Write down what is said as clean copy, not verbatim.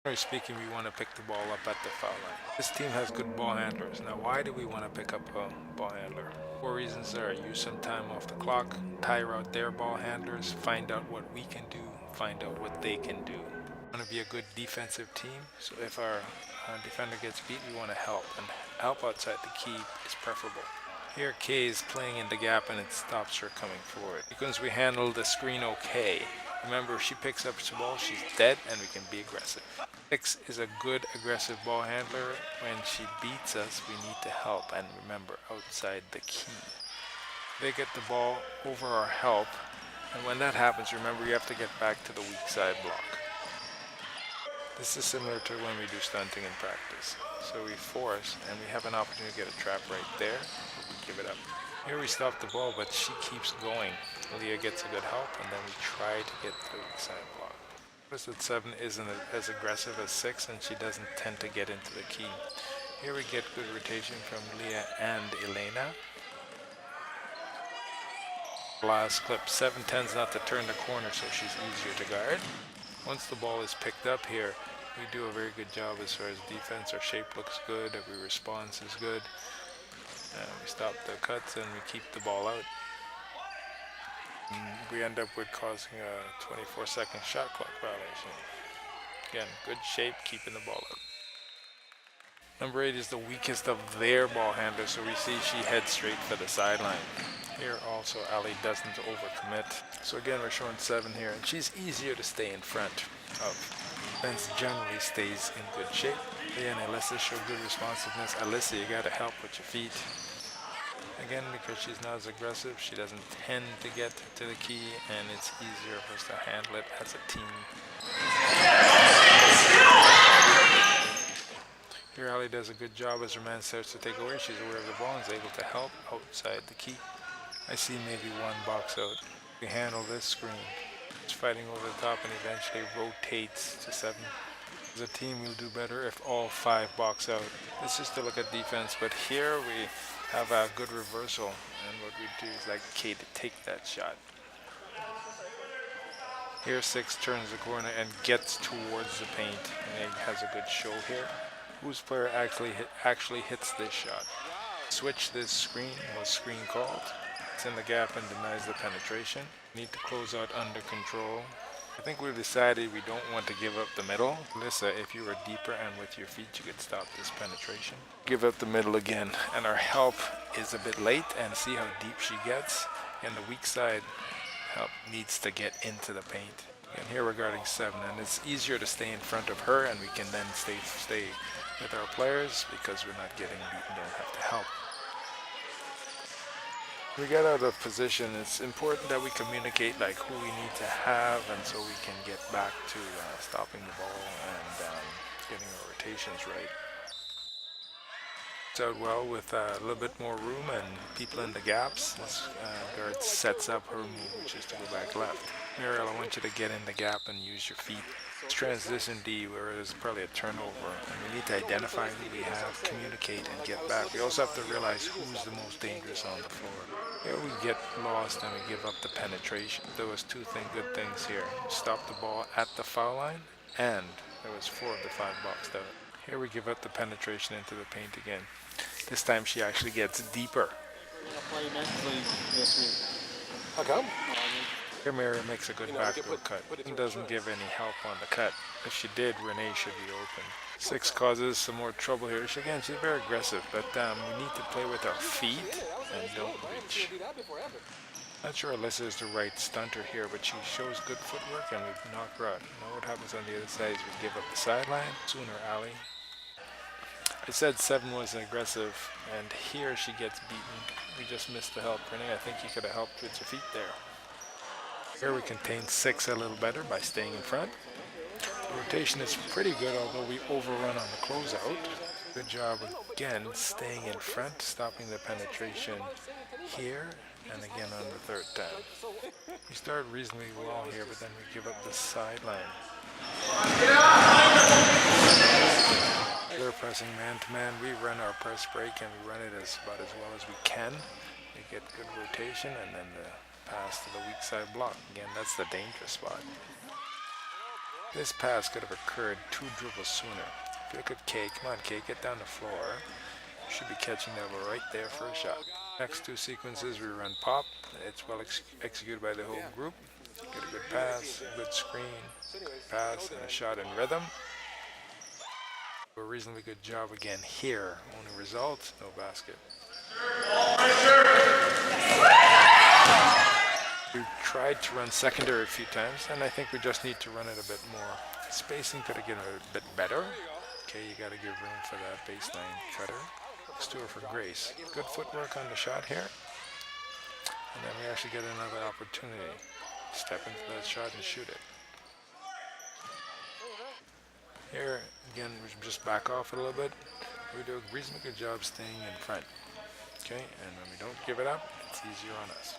Generally speaking, we want to pick the ball up at the foul line. This team has good ball handlers. Now, why do we want to pick up a ball handler? Four reasons there: use some time off the clock, tire out their ball handlers, find out what we can do, find out what they can do. We want to be a good defensive team, so if our defender gets beat, we want to help, and help outside the key is preferable. Here Kay is playing in the gap and it stops her coming forward. Because we handle the screen okay. Remember, if she picks up the ball, she's dead and we can be aggressive. 6 is a good aggressive ball handler. When she beats us, we need to help, and remember, outside the key. They get the ball over our help, and when that happens, remember, you have to get back to the weak side block. This is similar to when we do stunting in practice. So we force, and we have an opportunity to get a trap right there. We give it up. Here we stop the ball, but she keeps going. Leah gets a good help, and then we try to get to the weak side block. Notice that 7 isn't as aggressive as 6, and she doesn't tend to get into the key. Here we get good rotation from Leah and Elena. Last clip, 7 tends not to turn the corner, so she's easier to guard. Once the ball is picked up here, we do a very good job as far as defense. Our shape looks good, every response is good. We stop the cuts and we keep the ball out. We end up with causing a 24-second shot clock violation. Again, good shape, keeping the ball out. Number 8 is the weakest of their ball handlers, so we see she heads straight for the sideline. Here also Ali doesn't overcommit. So again, we're showing 7 here, and she's easier to stay in front of. Defense generally stays in good shape. Leah and Alyssa show good responsiveness. Alyssa, you gotta help with your feet. Again, because she's not as aggressive, she doesn't tend to get to the key, and it's easier for us to handle it as a team. Here Ali does a good job as her man starts to take away. She's aware of the ball and is able to help outside the key. I see maybe 1 box out. We handle this screen. It's fighting over the top and eventually rotates to 7. As a team, we'll do better if all 5 box out. This is to look at defense, but here we have a good reversal, and what we do is like Kay to take that shot. Here 6 turns the corner and gets towards the paint, and he has a good show here. Whose player actually hits this shot? Switch this screen, was screen called. It's in the gap and denies the penetration. Need to close out under control. I think we've decided we don't want to give up the middle. Alyssa, if you were deeper and with your feet, you could stop this penetration. Give up the middle again, and our help is a bit late, and see how deep she gets. And the weak side help needs to get into the paint. And here we're guarding 7, and it's easier to stay in front of her, and we can then stay with our players because we're not getting beaten, don't have to help. We get out of position, it's important that we communicate like who we need to have, and so we can get back to stopping the ball and getting our rotations right. It's out well with a little bit more room and people in the gaps. This guard sets up her move, which is to go back left. Mariel, I want you to get in the gap and use your feet. It's transition D, where there's probably a turnover, and we need to identify who we have, communicate, and get back. We also have to realize who's the most dangerous on the floor. Here we get lost and we give up the penetration. There was 2 good things here. Stop the ball at the foul line, and there was 4 of the 5 boxed out. Here we give up the penetration into the paint again. This time she actually gets deeper. How come? Here Mary makes a good backdoor cut. It doesn't give any help on the cut. If she did, Renee should be open. 6 causes some more trouble here. She's very aggressive, but we need to play with our feet and don't reach. Not sure Alyssa is the right stunter here, but she shows good footwork and we knock her out. Now what happens on the other side is we give up the sideline. Sooner Ali. I said 7 was aggressive, and here she gets beaten. We just missed the help. Renee, I think you could have helped with your feet there. Here we contain 6 a little better by staying in front. The rotation is pretty good, although we overrun on the closeout. Good job again staying in front, stopping the penetration here, and again on the 3rd time. We start reasonably well here, but then we give up the sideline. They're pressing man-to-man. We run our press break, and we run it about as well as we can. We get good rotation, and then the pass to the weak side block. Again, that's the dangerous spot. This pass could have occurred 2 dribbles sooner. If you look at Kay, come on Kay, get down the floor. You should be catching that ball right there for a shot. Next 2 sequences we run pop. It's well executed by the whole group. Get a good pass, a good screen, pass, and a shot in rhythm. A reasonably good job again here. Only result, no basket. We tried to run secondary a few times, and I think we just need to run it a bit more. Spacing could have given it a bit better. Okay, you got to give room for that baseline cutter. Let's do it for Grace. Good footwork on the shot here. And then we actually get another opportunity. Step into that shot and shoot it. Here, again, we should just back off a little bit. We do a reasonably good job staying in front. Okay, and when we don't give it up, it's easier on us.